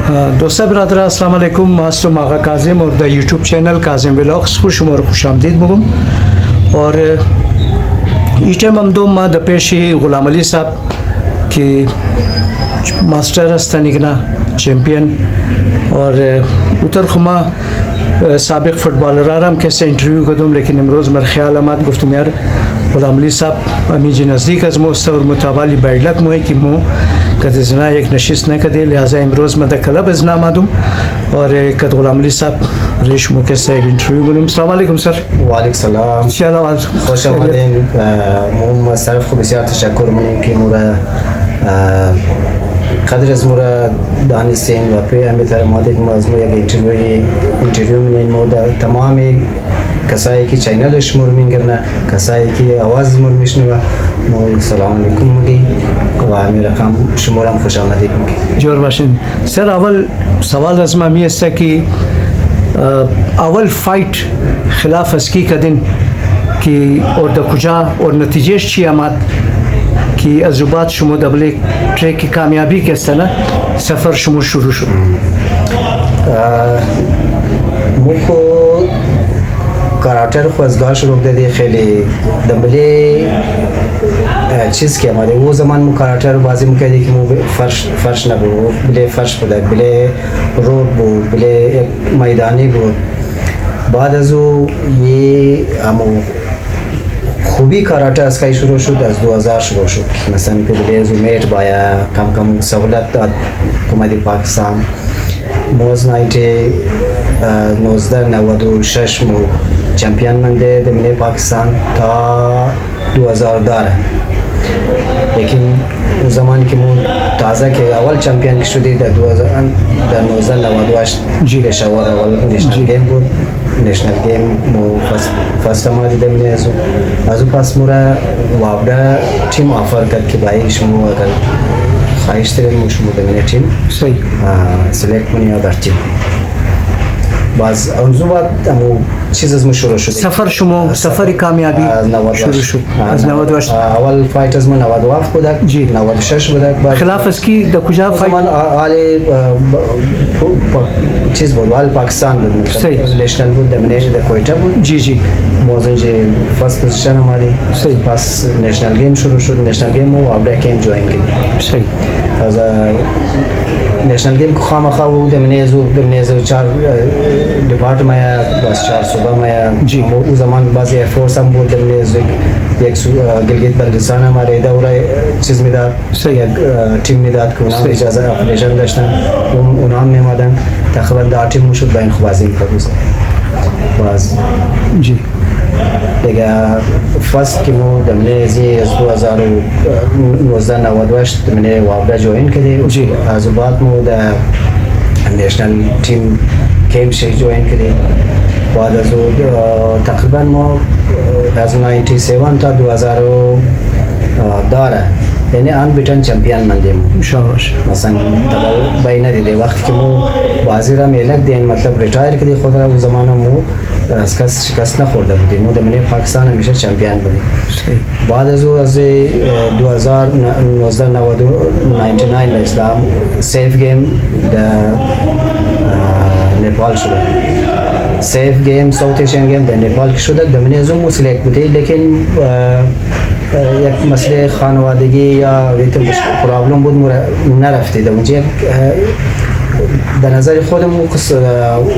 دوستان برادر السلام علیکم. ما هستم آقا کاظم اور در یوتیوب چینل کاظم ولاگز خوش شما رو خوش آمدید میگم. اور ایشم هم دوم ما در پیش غلام علی صاحب که ماستر هستن ایگنا چمپیون اور اتر خما سابق فوتبالر هم که انترویو کردم، لیکن امروز مر خیال آمد گفتم یار غلام علی صاحب امیجی نزدیک از موست اور متوالی بیلک موی که مو کد زنا یک نشست نکرده، لحاظا امروز من در کلاب از نام آدم اور کد غلام علی صاحب ریش مو که سایب انترویو کنم. السلام علیکم سر. و علیکم سلام. چلا خوش آمدین. مو صرف خوب بسیار تشکر میکنیم که مورا قدر از مورا دانستین و پی امیتر ماده که ما از مو یک انترویو میکنیم مو در تمام کسایی که چینلش مور میگرنه، کسایی که آواز مور میشنوه مو سلام علیکم میگی و همین رقم شما هم خوش آمدید میگی. جور باشین. سر اول سوال از ما میسته که اول فایت خلاف اسکی کردین که اور در کجا اور نتیجهش چی آمد که از بعد شما دبل تریک کامیابی که است نه سفر شما شروع شد؟ مو کاراته رو خوزگاه شروع دادی خیلی دنباله چیز که آمده او زمان مو کاراته رو بازی میکردی که مو فرش نبود، بله فرش بود، بله رود بود، بله میدانی بود. بعد از او یه امو خوبی کاراته از که شروع شد از 2000 شروع شد، مثلا که بله از او میت بایا کم سهولت داد حکومت پاکستان. موز 1996 مو چمپیون منده دمینه پاکستان تا 2000 داره، لیکن اون زمانی که مو تازه که اول چمپیون شدی در 1998 پشاور اول نشنل گیم بود. نشنل گیم مو فست آمدی دمینه از اون پس مورا وابده تیم آفر کرد که بایی شما اگر خواهش داریم شما دمینه تیم سلیکت کنی یا در تیم. باز اونجا بعد امو چیز از ما شروع شد. سفر شما سفر کامیابی شروع شد از 98. اول فایت از ما 97 بودک، 96 بودک. خلاف از کی در کجا فایت؟ من آلی چیز بود، آل پاکستان بود. نشنل بود، دمینیش در کویتا بود. جی موزن جی فرست پوزیشن آمدی. پس نشنل گیم شروع شد. نشنل گیم و آبده کیم جوین کردیم. صحیح. از نشنل گیم که خواهم خواهد دمینیزو 4 دیپارت مایا بس 4 صبح مایا. او زمان بعضی افورس هم بود دمینیزو یک گلگیت بلتستان हमारे دوره چیز میداد، تیم میداد که اونها اجازه افلیشن داشتن، اونها هم میمادن تقریبا در تیم میشد با این خوازی میکرد. باز جی دیگه فست که مو دمنه زی از 2019 98 دمنه وابده جوین کردی. از بعد مو در نشنل تیم کیم شی جوین کردی. بعد از تقریبا ما از 97 تا 2000 داره، یعنی آن بیتن چمپیون مندیم. شاباش. مثلا بای ندیده وقتی که مو بازی را میلک دین مطلب ریتایر کردی خود را اون زمان مو از کس شکست نخورده بودیم. مو دمنه پاکستان همیشه چمپیون بودیم. بعد از 2099 اسلام سیف گیم در نپال شده. سیف گیم ساوت ایشین گیم در نپال که شده دمنه از اون سلیکت بوده، لیکن یک مسئله خانوادگی یا پرابلم بود نرفته در اونجا. در نظر خودم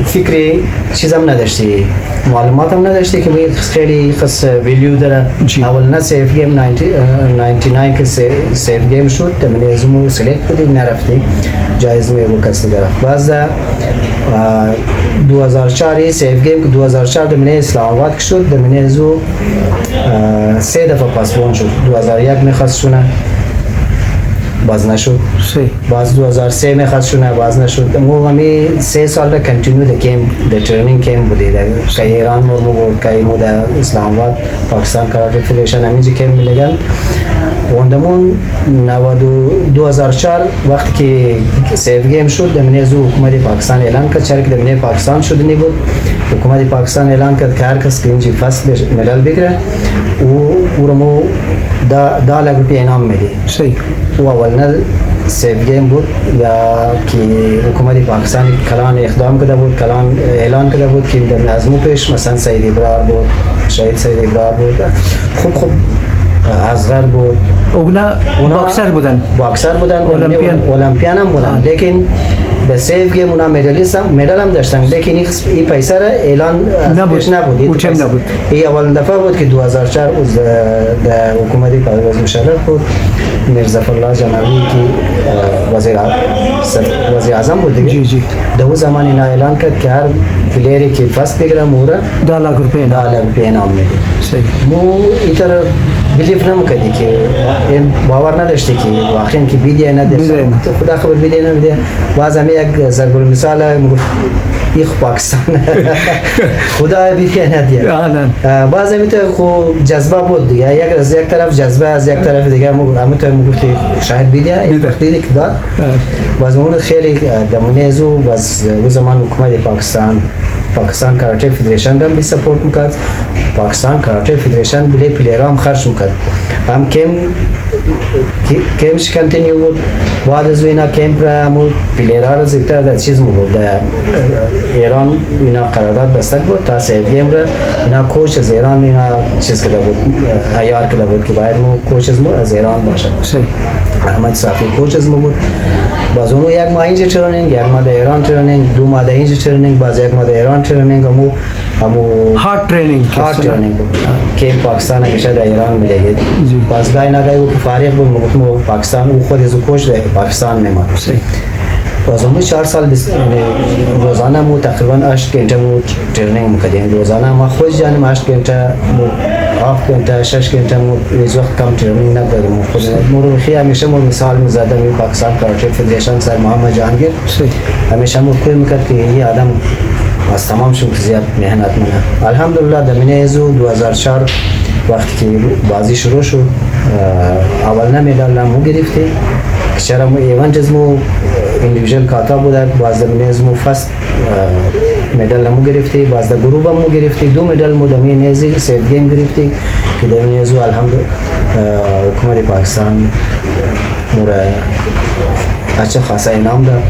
فکری چیزم نداشتی، معلوماتم نداشتی که خیلی خاص ویلیو داره. اول نه سیف گیم 99 که سیف گیم شد دمنه از اون سلیکت بودی نرفتی جایز می بود کسی داره. باز 2004 سیف گیم که 2004 دمنه اسلام آباد که شد دمنه از اون 3 دفعه پاسپون شد. 2001 میخواست شونه باز نشد. باز 2003 میخواست شونه باز نشد. مو همی 3 سال کنتینیو در کیم در ترینینگ کیم بودی در که ایران مو بود که مو در اسلام آباد پاکستان کراته فدریشن همینجا کیم میلگن. وندمون 2004 وقتی که سیف گیم شد دمنه از حکومت پاکستان اعلان کرد، چرا که دمنه پاکستان شده نبود. حکومت پاکستان اعلان کرد که هر کس که اینجا فست مدال بگیره او رمو 10 लाख रुपये इनाम मिली. सही. वो अवल سیف گیم بود یا که حکومت پاکستان کلان اقدام کرده بود، کلان اعلان کرده بود که در نظمو پیش مثلا سید ابرار بود، شهید سید ابرار بود، خوب اصغر بود، اونا باکسر بودن، المپیان هم بودن، لیکن به سیف گیم اونا مدال هم داشتن، لیکن این پیسه را اعلان نبود. این اول دفعه بود که 2004 در حکومت پرویز مشرف بود، میرزا الله جنابی که وزیر اعظم بود دیگه، در اون زمان اینا اعلان کرد که هر پلیری که فست بگیره مورا 10 लाख रुपए انعام میده. مو این طرح بلیف نمیکردی که باور نداشتی که واقعا که بیدیه نده، خدا خبر بیدیه نمیده. باز هم یک ضرب المثال این پاکستان خدا بیدیه نده. باز هم خود جذبه بود دیگه، یک از یک طرف جذبه، از یک طرف دیگه همون تو میگفتی شاید بیدیه دیدی که داد. باز اون خیلی دمونه ازو باز اون زمان حکومت پاکستان کاراته فدریشن هم بی سپورت میکرد، پاکستان کاراته فدریشن بلی پلیرام خرج میکرد، هم کمش کنتینیو بود. بعد از اینا کمپ را همون پلیرها را زیادتر در چیز بود، در ایران اینا قرارداد بسته بود تا سیف گیم را اینا کوچ از ایران اینا چیز کرده بود، عیار کرده بود که باید مو کوچ از ایران باشد. احمد صافی کوچ از مو بود. باز اونو یک ماه اینجا ترنینگ، یک ماه در ایران ترنینگ، 2 ماه در اینجا ترنینگ، باز یک ماه در ایران ترنینگ، همو هارد ترنینگ بود که پاکستان همیشه در ایران میلگید. باز گاهی نگاهی او فارغ بود مو پاکستان او خود از کوچ در پاکستان میمد. باز اونو 4 سال روزانه مو تقریبا 8 گنته مو ترنینگ میکردیم، روزانه ما خود جانم 8 گنته مو 7 گنته 6 گنته مو از وقت کم ترنینگ نداریم. خود مو خیلی همیشه مو مثال میزدم این پاکستان کاراته فدریشن سر محمد جهانگیر همیشه مو کوی میکرد که این آدم از تمام شد زیاد مهنت منه. الحمدلله در مینه ازو 2004 وقتی که بازی شروع شد اول مدال مو گرفتی که چرا مو ایونت از مو اندیویژوال کاتا بوده، باز در مینه از مو فست مدال مو گرفتی، باز در گروه مو گرفتی، 2 مدال مو در مینه ازی سیف گیم گرفتی که در مینه ازو الحمدلله حکومت پاکستان مورا اچھا خاصا انعام داد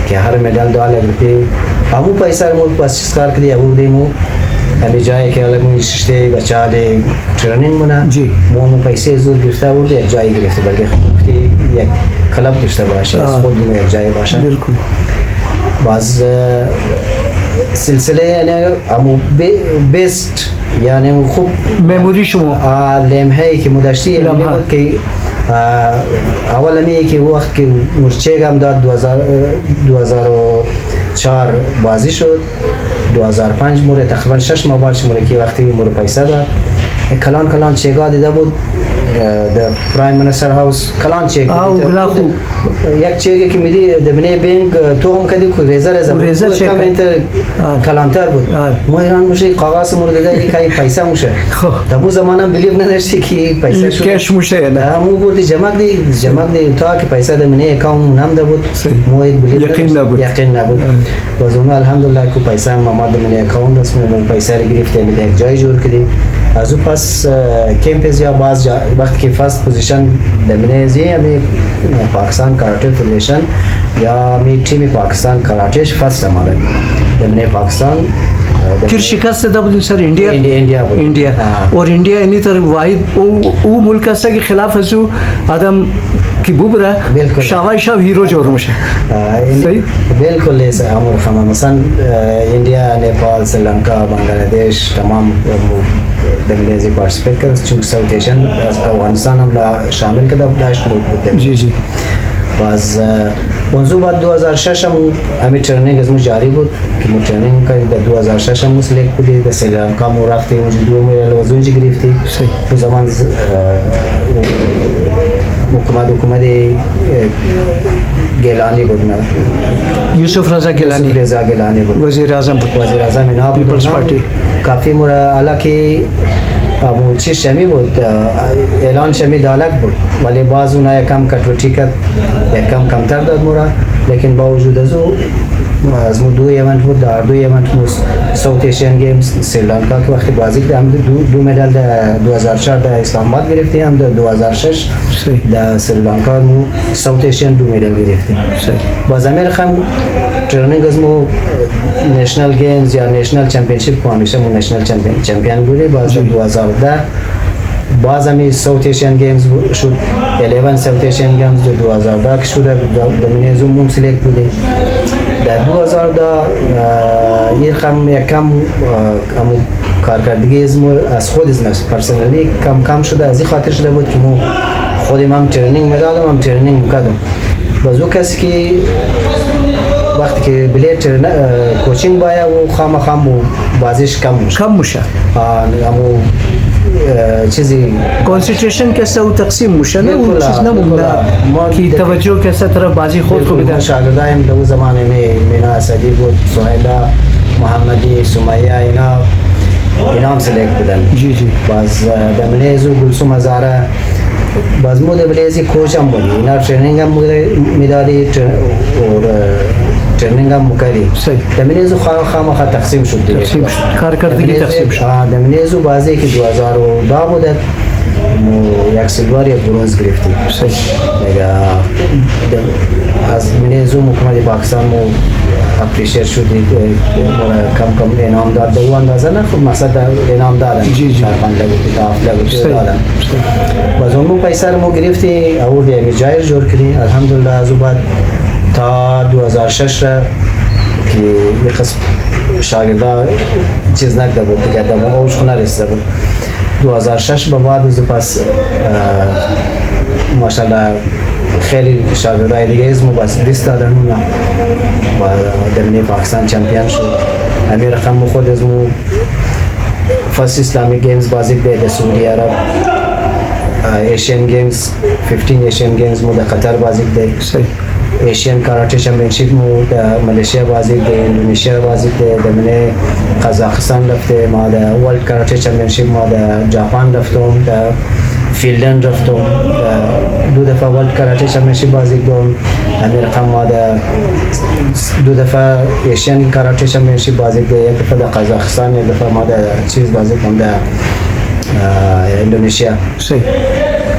که هر مدال 2 लाख रुपये हमू पैसा मो पास कार करी अब देमो हमें जाए के अलग में रिश्ते बचा ले ट्रेनिंग मना मो पैसे जो गिरता वो एक जाए गिरते बल्कि एक क्लब गिरता बाशा खुद में एक जाए बाशा बिल्कुल बाज सिलसिले यानी हमू बेस्ट यानी खूब मेमोरी شما لمحه که مدشتی که اول می که وقت که مرچگم داد 2004 بازی شد، 2005 مورد تقریبا 6 ماه بعدش مورد که وقتی مورد پیسه داد کلان چگاه دیده بود در پرایم منستر هاوس کلان چگ یک چگی که میدی دبنه بینگ تو هم کدی که ریزه کم انتر کلانتر بود ما ایران موشه کاغاز مورد دیده که پیسه موشه در اون زمان هم بلیف نداشتی که پیسه شد کش موشه نه همون بودی جمع دی تا که پیسه دبنه اکاون نمده بود موید بلیف یقین نبود باز اون الحمدلله که پیسه ما دبنه اکاون دست من پیسه رو گرفته میده یک جای جور کردیم از اون پس کمپز یا باز وقتی که فرست پوزیشن دمینه زی همی پاکستان کاراته فدریشن یا می تیم پاکستان کاراتهش فرست हमारे دمینه پاکستان फिर शिकस्त दब सर इंडिया और इंडिया इन्हीं तरह वाहिद वो मुल्क ऐसा के खिलाफ हसू आदम की बुबरा शाह हीरो जोर मुशे सही बिल्कुल ऐसा अमर खमा मसन इंडिया नेपाल श्रीलंका बांग्लादेश तमाम दंगेज़ी पार्टिसिपेट कर चूंकि साउथ एशियन अफगानिस्तान हम शामिल कर दाश जी باز منذ بعد 2006 هم ترنینگ از جاری بود که ما ترنینگ کردیم در 2006 هم سلیکت بودیم در سریلانکا ما رفتیم اونجا 2 مدال وزنی گرفتیم تو زمان حکومت گیلانی بود نه یوسف رضا گیلانی بود وزیر اعظم اینا بود پیپلز پارتی کافی مورا حالانکه ابو چی شمی بود اعلان شمی دالک بود ولی باز اونها یکم کٹوٹی کرد یکم کمتر داد مورا لیکن با وجود از او از مو دو ایونت بود، در دو ایونت مو ساوت ایشین گیمز سریلانکا که وقتی بازی کردم دو مدال در 2004 در اسلام آباد گرفتیم، در 2006 در سریلانکا مو ساوت ایشین دو مدال گرفتیم. باز امیر خم ترنینگ از مو نشنل گیمز یا نشنل چمپیونشیپ کو همیشه مو نشنل چمپیون بودی. باز 2010 باز همی ساوت ایشین گیمز شد، 11 ساوت ایشین گیمز در 2010 که شده دمینیزو موم سلیکت بودیم. در 2010 یکم همون کارکردگی از خود از پرسنلی کم شده، از این خاطر شده بود که مو خودم هم ترنینگ میدادم، هم ترنینگ میکردم. باز او کسی که وقتی که بله کوچینگ باید و خام بازیش کم میشه. همون چیزی کنسنتریشن کسی او تقسیم میشه، نه اون چیز نمونده که توجه کسی طرف بازی خود کو بده. شاگردایم در زمان مینا اسدی بود، سهیلا محمدی، سمیه اینا هم سلیکت بودن. باز دملیزو گلسوم هزاره باز مو دملیزی کوچ هم بودی، اینا ترینینگ هم میدادی اور ترینینگ هم مکردی. دملیزو خام تقسیم شد دیگه، کارکردگی تقسیم شد. دملیزو بازی که 2010 بوده یک سیلوار یک برونز گرفتیم. از منیزو حکومت پاکستان مو اپریشیت شدید، کم انعام داد به اون اندازه نه، خود مقصد انعام دادن، شرفان لگوتی دادن. باز اون مو پیسر مو گرفتی، او دیگه جایر جور کردی. الحمدلله از او بعد تا 2006 را که یک قسم شاگردا چیز نکرده بود دیگه، دم اوج خونه رسیده بود. 2006 به بعد از پس ماشاءالله خیلی شاگردای دیگه از مو بس لیست دادن و دمنی پاکستان چمپیون شد. همین رقم خود از مو فرست اسلامی گیمز بازی به سعودی عرب، ایشین گیمز 15 ایشین گیمز مو در قطر بازی ده، ایشین کاراته چمپیونشیپ مو در مالزیا بازی ده، اندونزیا بازی ده، دمنی قزاقستان رفته، ما در ورلد کاراته چمپیونشیپ ما در ژاپن رفتم، در فینلند رفتم، دو دفعه ورلد کاراته چمپیونشیپ بازی کردم. همین رقم ما در دو دفعه ایشین کاراته چمپیونشیپ بازی کردم، یک دفعه در قزاقستان، یک دفعه ما در چیز بازی کردم در اندونزیا،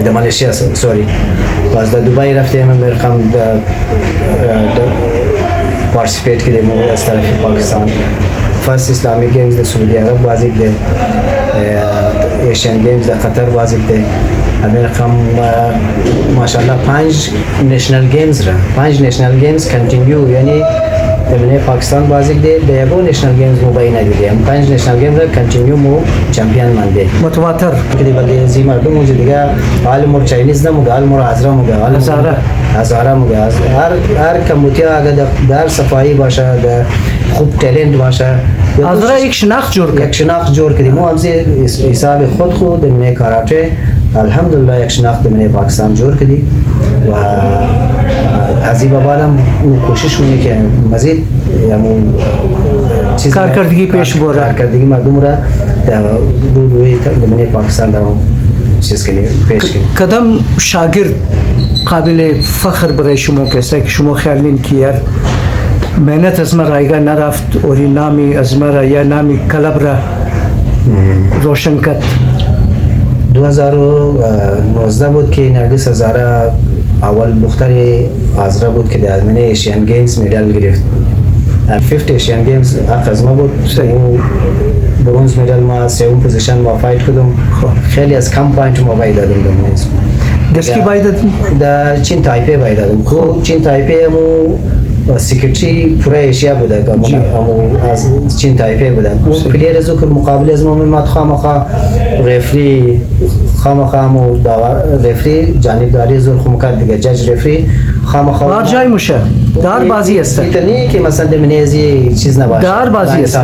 در مالزیا سوری. باز در دبی رفتیم، همین رقم پارتیسیپیت کردیم از طرف پاکستان. فرست اسلامی گیمز در سعودی عرب بازی کردیم، ایشین گیمز در قطر بازی کردیم. همین رقم ماشاءالله 5 نشنل گیمز کنتینیو، یعنی در پاکستان بازی کردیم، در یکو نشنل گیمز مو باید ندیدیم. 5 نشنل گیمز کنتینیو مو چمپیون مانده. متواتر. که دیگه زی مردم موجود دیگه، عالم چاینیز نموگه، عالم عزرا موگه، هزاره موگه. هر کموتیا اگر در صفایی باشه، در خوب تالنت باشه، هزاره یک شناخت جور کردیم. مو همزی حساب خود در کاراته الحمدلله یک شناخت در پاکستان جور کردیم و از این بعدم کوشش کنیم که مزید کارکردگی پیش بره، کارکردگی مردم را در روی پاکستان در چیز کنیم پیش کنیم. کدام شاگرد قابل فخر برای شما کسی که شما خیال نین که मेहनत از ما رایگاه نرفت اور این نامی از ما را یا نامی کلب را روشن کرد؟ 2019 بود که نرگس هزاره اول دختر آذرا بود که در ازمینه ایشین گیمز مدال گرفت. 50 ایشین گیمز از ما بود، برونز مدال ما سوم پوزیشن ما فایت کردم. خیلی از کم پوینت ما باید دادیم دمونیز. دستی باید دادیم؟ در چین تایپه باید دادیم. چین تایپه همو سیکرتی پورا ایشیا بوده، از چین تایپه بودن. اون پلیر از که مقابل از ما میمد خامخا رفری خامخا رفری جانبداری زور خمکت دیگه، جج رفری خامخا هر جای میشه، در بازی است. اینطوری که مثلا دمنیزی چیز نباشه، در بازی است،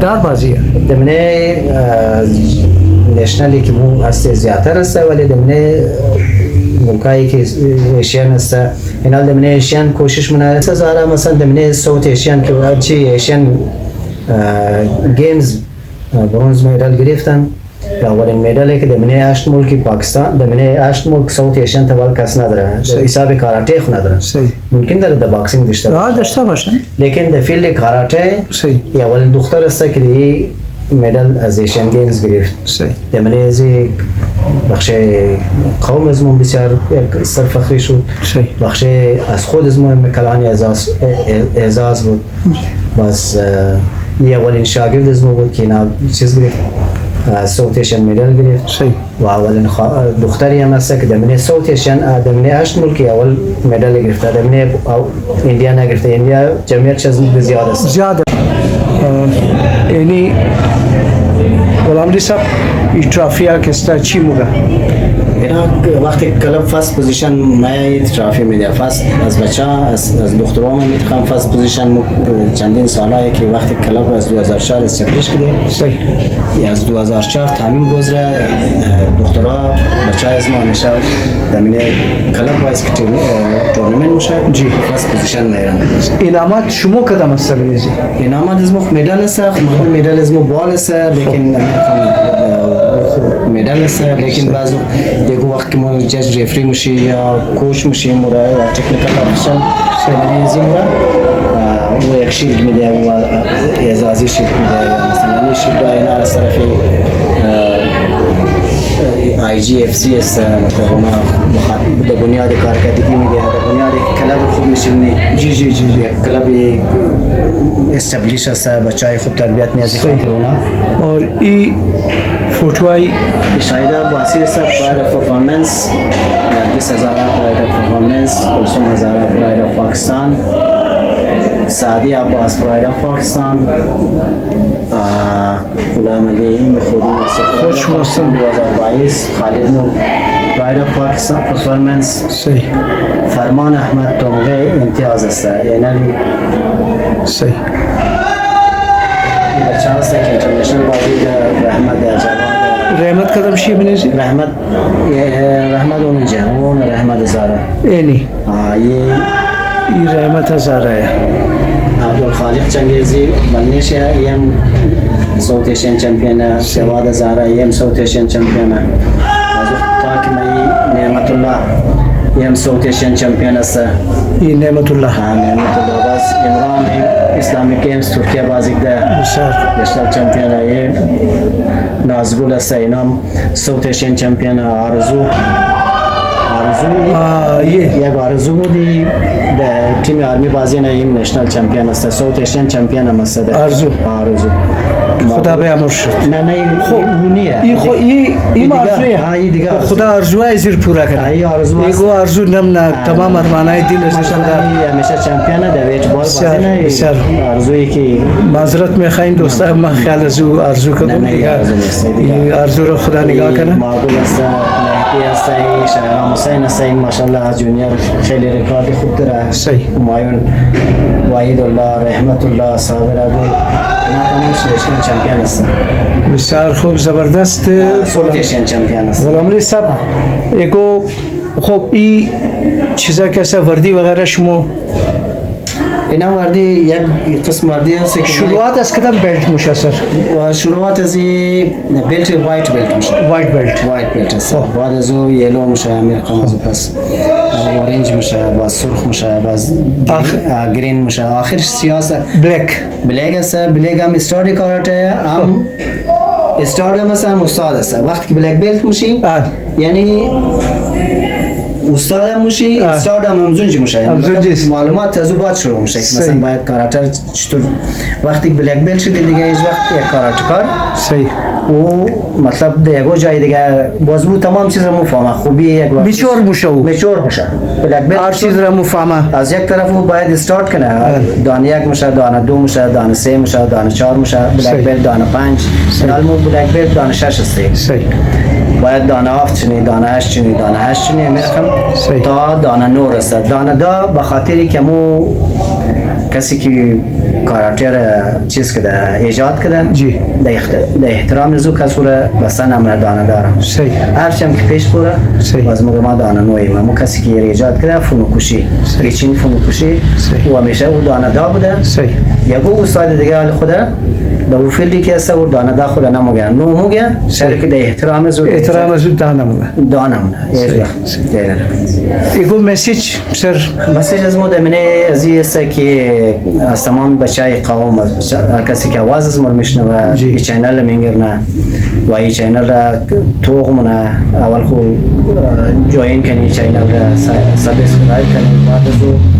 در بازی دمنه نشنالی که مو است زیادتر است، ولی دمنه ممکنه که ایشیان است. اینا دمنه ایشیان کوشش منه سازاره، مثلا دمنه ساوت ایشیان که چی ایشیان گیمز برونز مدال گرفتن، اولین مدال که دمنه 8 ملک پاکستان دمنه 8 ملک ساوت ایشین تبال کس نداره حساب کاراته خو نداره ممکن داره در باکسینگ داشته باشه لیکن در فیلد کاراته اولین دختر است که مدال از ایشین گیمز گرفت دمنه از بخش قوم از من بسیار سر فخری شد بخش از خود از من کلانی اعزاز بود بس یه اولین شاگرد از من بود که اینا چیز گرفت ساوت ایشین مدال گرفت و اولین دختری هم هست که دمنه ساوت ایشین دمنه 8 ملکی اول مدال گرفته دمنه ایندیا نگرفته ایندیا جمعیت چیز زیاد است زیاد یعنی غلام علی صاحب این ترافی ها کستا چی موگه؟ اینا وقتی کلب فست پوزیشن مای ترافی میده فست از بچه از دخترام میتونم فست پوزیشن چندین سالایی که وقتی کلب از 2004 استفادهش کده از 2004 تامین گذره دخترها بچه از ما میشه دمینه کلب وایس که تورنمنت میشه فست پوزیشن میرن انعامات شما کدام است بریزی؟ انعامات از ما مدال است مدال از ما بال است لیکن مدال است لیکن بعضو دیگه وقت که ما جج ریفری میشی یا کوچ میشیم و تکنیکال آفیسر سنریزی مورا و یک شیلد میده و اعزازی شیلد میده مثلا این شیلد اینا از طرف IGFC است مثلا به بنیاد کارکردگی میده به بنیاد کلاب خوب میشیم کلاب استابلیش است بچهای خوب تربیت میازی خاطرونا اور این فوتوای شایده باسی است برای پرفورمنس 20000 برای پرفورمنس 20000 برای پاکستان سعدی عباس برای پاکستان غلام علی خوش موسم 2022 خالد نو برای پاکستان پرفورمنس فرمان احمد تونغه امتیاز است یعنی صحیح بچه هست که انترنشنل بازی رحمت جواد رحمت کدام شی بنیزی؟ رحمت اونجا اون رحمت زاره اینی این رحمت زاره عبدالخالق چنگیزی بلنیش ایم ساوت ایشین چمپیون جواد زاره ایم ساوت ایشین چمپیون از تا که می نعمت الله ایم ساوت ایشین چمپیون است این نعمت الله بس عمران اسلامی گیمز ترکیه بازی ده نشنال چمپیون ای نازگل است اینام ساوت ایشین چمپیون آرزو یک آرزو بودی در تیم آرمی بازی نیم نشنال چمپیون است ساوت ایشین چمپیون هم است آرزو خدا بیامرز نه اونیه این آرزویه خدا آرزوهای زیر پورا کنه ایگو آرزو نم تمام ارمانهای دل ازشان دار همیشه چمپیونه در ویج بال بازی نه آرزویی که معذرت میخواین دوستا من خیال از او آرزو کنم این آرزو رو خدا نگاه کنه معقول است مهدی است شهرام حسین است ماشاءالله از جونیور خیلی رکورد خوب داره همایون وحید الله رحمت الله صابر ابو اینا تمام شدشن چمپیون هستن بسیار خوب زبردست سوتیشن چمپیون هستن غلام علی صاحب ایگو خب این چیزا که وردی وغیره شما اینا وردی یک قسم وردی هست که شروعات از کدام بلت میشه سر و شروعات از بلت وایت بلت میشه وایت بلت است بعد از او یلو میشه امیر قمازو پس اورنج میشه با سرخ میشه باز گرین میشه آخر سیاست بلک است بلک هم استارت کارته هم استارت هم استاد است وقتی که بلک بلت میشی یعنی استاد هم میشی استاد هم همزونجی میشه معلومات از او باید شروع میشه مثلا باید کاراته چطور وقتی بلک بلت شدی دیگه هیچ وقت یک کاراته کار او مطلب دیگه جای دیگه باز بود تمام چیز رو مفهمه خوبی یک وقت میچور میشه بلک بلت هر چیز رو مفهمه از یک طرف او باید استارت کنه دانه یک میشه دانه دو میشه دانه سه میشه دانه چهار میشه بلک بلت دانه پنج نالمو بلک بلت دانه شش است باید دانه هفت چنی دانه هشت چنی دانه هشت چنی میرخم تا دانه نو رسد دانه دا بخاطری که مو کسی که کاراته را چیز کده ایجاد کده در احترام نزو کسی را بستن امر دانه دارم هرچم که پیش بوده باز ما دانه نویم مو کسی که ایجاد کده فنوکوشی ایچین فنوکوشی و همیشه او دانه دا بوده یکو استاد دیگه حال خوده دو فیلدی که است و دانه داخل نموگه نموگه شرکت ده احترام زود احترام زود دانمونه دانمونه ایگو مسیج سر مسیج از مو دمینه ازی است که از تمام بچهای قوم هر کسی که آواز از ما میشنوه این چینل میگیرنه و این چینل را توغمونه اول خو جوین کنی چینل را سابسکرایب کنی بعد از